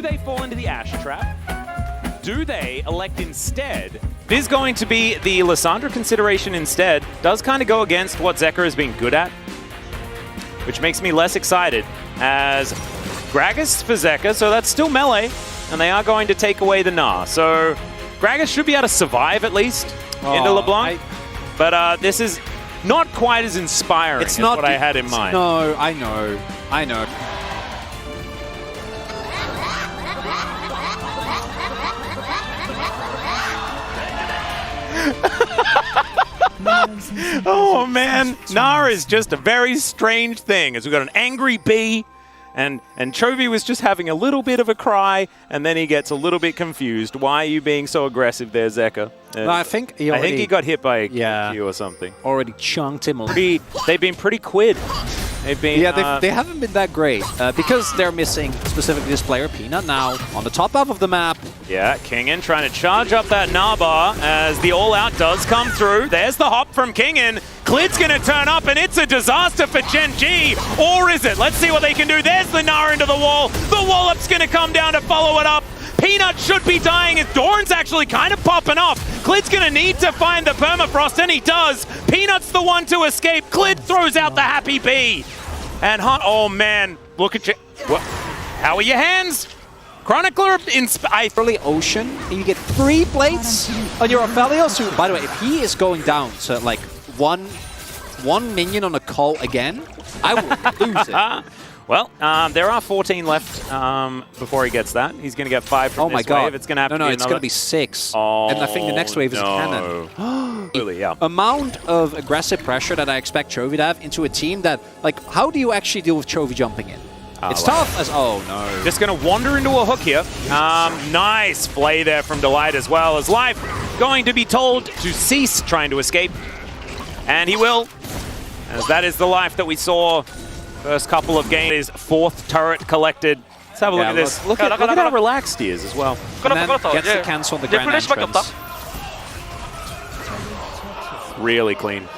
they fall into the Ash Trap? Do they elect instead? It is going to be the Lissandra consideration instead. Does kind of go against what Zeker has been good at, which makes me less excited as Gragas for Zeker, so that's still melee, and they are going to take away the Gnar. So Gragas should be able to survive at least into LeBlanc, but this is not quite as inspiring as what I had in mind. No, I know. Oh man, Gnar is just a very strange thing. As we've got an angry bee, and CHOVY was just having a little bit of a cry, and then he gets a little bit confused. Why are you being so aggressive there, Zeker? No, I think he got hit by a Q or something. Already chunked him. They've been pretty quid. They've been, they haven't been that great because they're missing specifically this player Peanut now on the top half of the map. Yeah, Kingen trying to charge up that Gnar as the all-out does come through. There's the hop from Kingen. Clid's going to turn up, and it's a disaster for Gen G. Or is it? Let's see what they can do. There's the Gnar into the wall. The Wallop's going to come down to follow it up. Peanut should be dying as Doran's actually kind of popping off. Clid's going to need to find the permafrost, and he does. Peanut's the one to escape. Clid throws out the happy bee. And Hunt, oh man, look at you. What? How are your hands? Chronicler Early Ocean, you get 3 plates on your Aphelios, who, by the way, if he is going down to like one minion on a call again, I will lose it. Well, there are 14 left before he gets that. He's going to get 5 from this wave. It's going to have to be it's going to be 6. Oh, and I think the next wave is a cannon. Really, yeah. Amount of aggressive pressure that I expect CHOVY to have into a team that, like, how do you actually deal with CHOVY jumping in? It's tough as, oh no. Just going to wander into a hook here. Nice play there from Delight as well, as Life going to be told to cease trying to escape. And he will, as that is the Life that we saw first couple of games. His 4th turret collected. Let's have a look at this. Look at how relaxed he is as well. And then gets the cancel on the grand entrance. Really clean.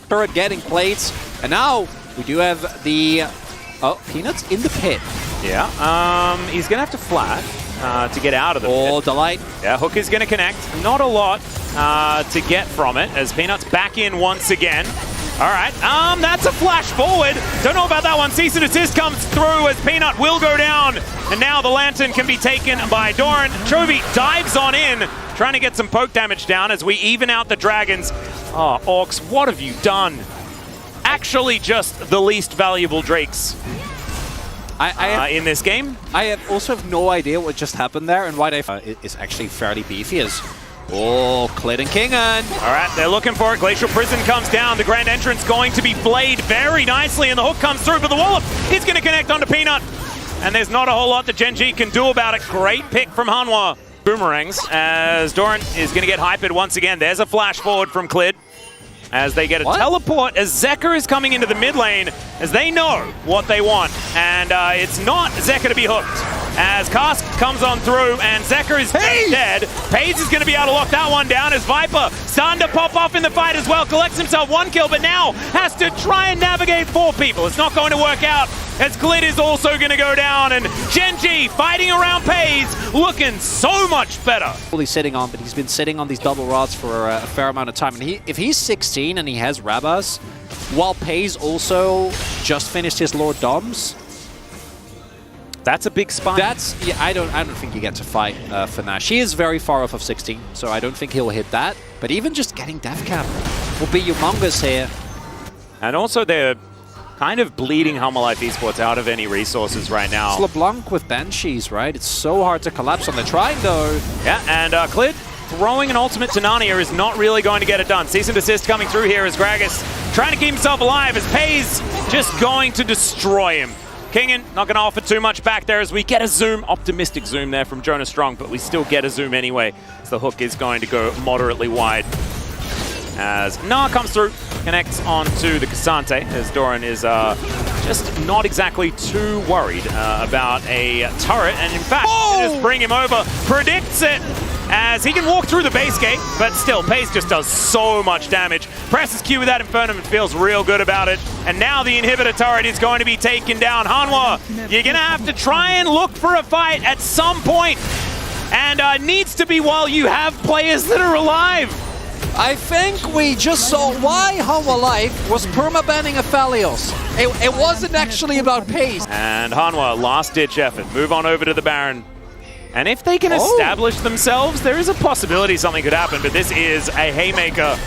Turret getting plates. And now we do have the... Oh, Peanut's in the pit. Yeah, he's going to have to flash to get out of the pit. Oh, Delight. Yeah, Hook is going to connect. Not a lot to get from it as Peanut's back in once again. All right, that's a flash forward. Don't know about that one. Cease and desist comes through as Peanut will go down. And now the Lantern can be taken by Doran. CHOVY dives on in, trying to get some poke damage down as we even out the Dragons. Oh, Orcs, what have you done? Actually just the least valuable Drakes in this game. I also have no idea what just happened there and why they is actually fairly beefy as... Oh, Clid and Kingen. All right, they're looking for it. Glacial Prison comes down. The grand entrance going to be flayed very nicely, and the hook comes through for the Wallop. He's going to connect onto Peanut. And there's not a whole lot that Gen G can do about it. Great pick from Hanwha. Boomerangs as Doran is going to get hypered once again. There's a flash forward from Clid as they get a teleport as Zeker is coming into the mid lane as they know what they want. And it's not Zeker to be hooked. As Cask comes on through and Zeker is dead. Paze is going to be able to lock that one down as Viper starting to pop off in the fight as well. Collects himself 1 kill, but now has to try and navigate 4 people. It's not going to work out as Clid is also going to go down. And Gen G fighting around Paze, looking so much better. He's sitting on, but he's been sitting on these double rods for a fair amount of time. And if he's 16 and he has Rabas, while Paze also just finished his Lord Doms, that's a big spike. I don't think you get to fight for Nash. He is very far off of 16, so I don't think he'll hit that. But even just getting death cap will be humongous here. And also they're kind of bleeding Humble Life Esports out of any resources right now. It's LeBlanc with Banshees, right? It's so hard to collapse on the trying though. Yeah, and Clid throwing an ultimate to Narnia is not really going to get it done. Cease and desist coming through here as Gragas trying to keep himself alive as Paze just going to destroy him. Kingen not going to offer too much back there as we get a zoom, optimistic zoom there from Jonas Strong, but we still get a zoom anyway. So the hook is going to go moderately wide. As Gnar comes through, connects onto the Cassante, as Doran is just not exactly too worried about a turret. And in fact, just bring him over, predicts it. as he can walk through the base gate, but still, Pace just does so much damage. Presses Q with that Infernum and feels real good about it. And now the inhibitor turret is going to be taken down. Hanwha, you're going to have to try and look for a fight at some point. And needs to be while you have players that are alive. I think we just saw why Hanwha Life was permabanning Aphelios. It wasn't actually about pace. And Hanwha, last-ditch effort. Move on over to the Baron. And if they can establish themselves, there is a possibility something could happen, but this is a haymaker.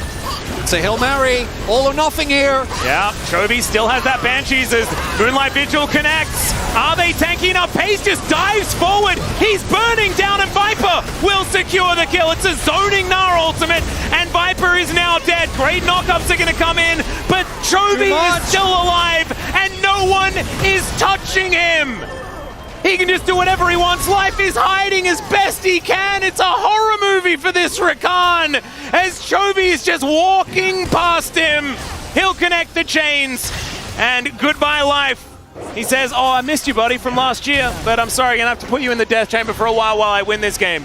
It's a Hail Mary, all or nothing here. Yeah, CHOVY still has that Banshees as Moonlight Vigil connects. Are they tanky enough? Pace just dives forward. He's burning down, and Viper will secure the kill. It's a zoning Gnar ultimate, and Viper is now dead. Great knockups are going to come in, but CHOVY is still alive, and no one is touching him. He can just do whatever he wants. Life is hiding as best he can. It's a horror movie for this Rakan as CHOVY is just walking past him. He'll connect the chains, and goodbye Life. He says, oh, I missed you, buddy, from last year, but I'm sorry, I'm going to have to put you in the death chamber for a while I win this game.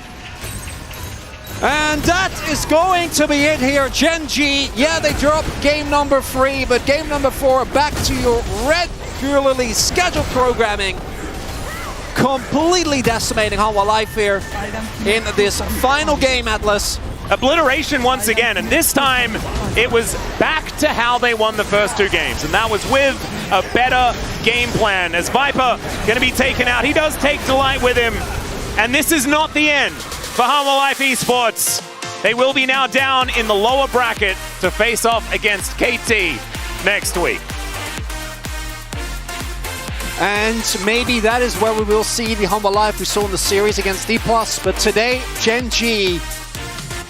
And that is going to be it here. Gen G, yeah, they dropped game number 3, but game number 4, back to your regularly scheduled programming. Completely decimating Hanwha Life here in this final game, Atlas. Obliteration once again, and this time it was back to how they won the first 2 games, and that was with a better game plan. As Viper going to be taken out, he does take delight with him, and this is not the end for Hanwha Life Esports. They will be now down in the lower bracket to face off against KT next week. And maybe that is where we will see the Hanwha Life we saw in the series against D+. But today, Gen G,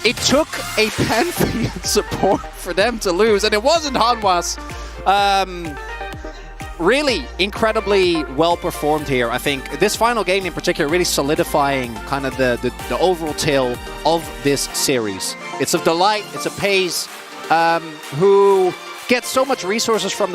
it took a Pantheon support for them to lose. And it wasn't Hanwha's. Really incredibly well performed here. I think this final game in particular really solidifying kind of the overall tale of this series. It's a Delight, it's a Pace, who gets so much resources from